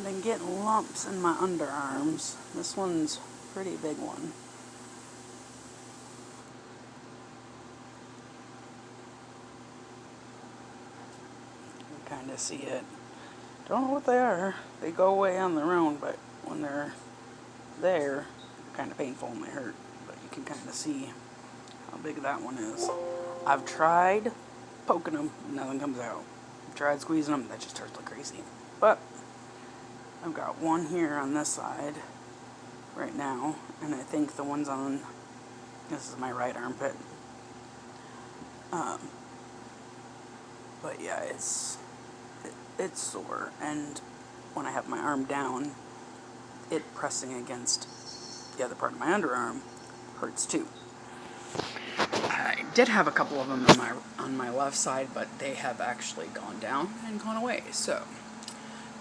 been getting lumps in my underarms. This one's a pretty big one. You can kind of see it. Don't know what they are. They go away on their own, but when they're there, they're kind of painful and they hurt. But you can kind of see how big that one is. I've tried poking them, nothing comes out. I've tried squeezing them, that just hurts like crazy. But I've got one here on this side right now, and I think the ones on, this is my right armpit. But yeah, it's sore, and when I have my arm down, it pressing against the other part of my underarm hurts too. I did have a couple of them on my left side, but they have actually gone down and gone away, so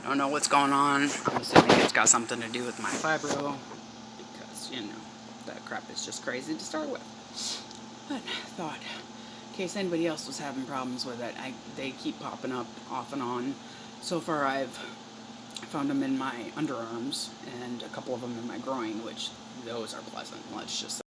I don't know what's going on. I'm assuming it's got something to do with my fibro, because, you know, that crap is just crazy to start with. But I thought, in case anybody else was having problems with it, they keep popping up off and on. So far I've found them in my underarms and a couple of them in my groin, which those are pleasant, let's just say.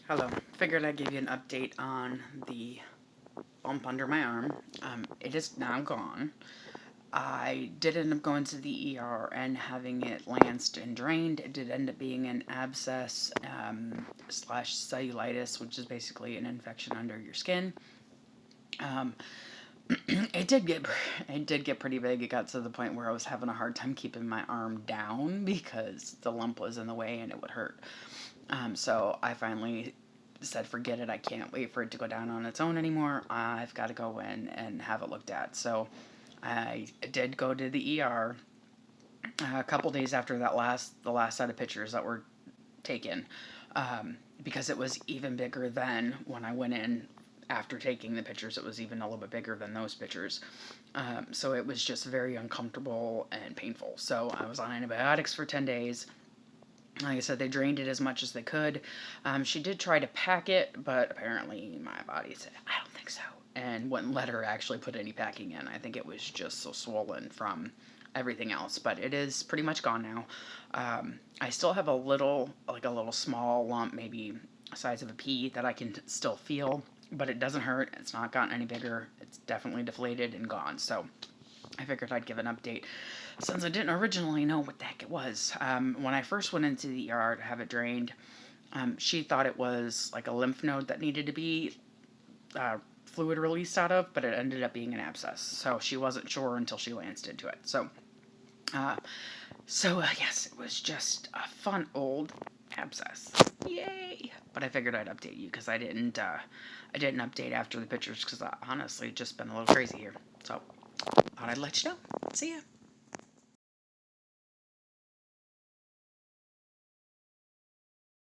Hello. Figured I'd give you an update on the bump under my arm. It is now gone. I did end up going to the ER and having it lanced and drained. It did end up being an abscess slash cellulitis, which is basically an infection under your skin. It did get pretty big. It got to the point where I was having a hard time keeping my arm down because the lump was in the way and it would hurt. So I finally said, forget it. I can't wait for it to go down on its own anymore. I've got to go in and have it looked at. So I did go to the ER a couple days after the last set of pictures that were taken, because it was even bigger than when I went in after taking the pictures. It was even a little bit bigger than those pictures. So it was just very uncomfortable and painful. So I was on antibiotics for 10 days. Like I said, they drained it as much as they could. She did try to pack it, but apparently my body said, I don't think so, and wouldn't let her actually put any packing in. I think it was just so swollen from everything else, but it is pretty much gone now. I still have a little small lump, maybe the size of a pea, that I can still feel, but it doesn't hurt. It's not gotten any bigger. It's definitely deflated and gone. So I figured I'd give an update since I didn't originally know what the heck it was. When I first went into the ER to have it drained, She thought it was like a lymph node that needed to be fluid released out of, but it ended up being an abscess. So she wasn't sure until she lanced into it. Yes, it was just a fun old abscess. Yay! But I figured I'd update you because I didn't update after the pictures because honestly, it's just been a little crazy here. So thought I'd let you know. See ya.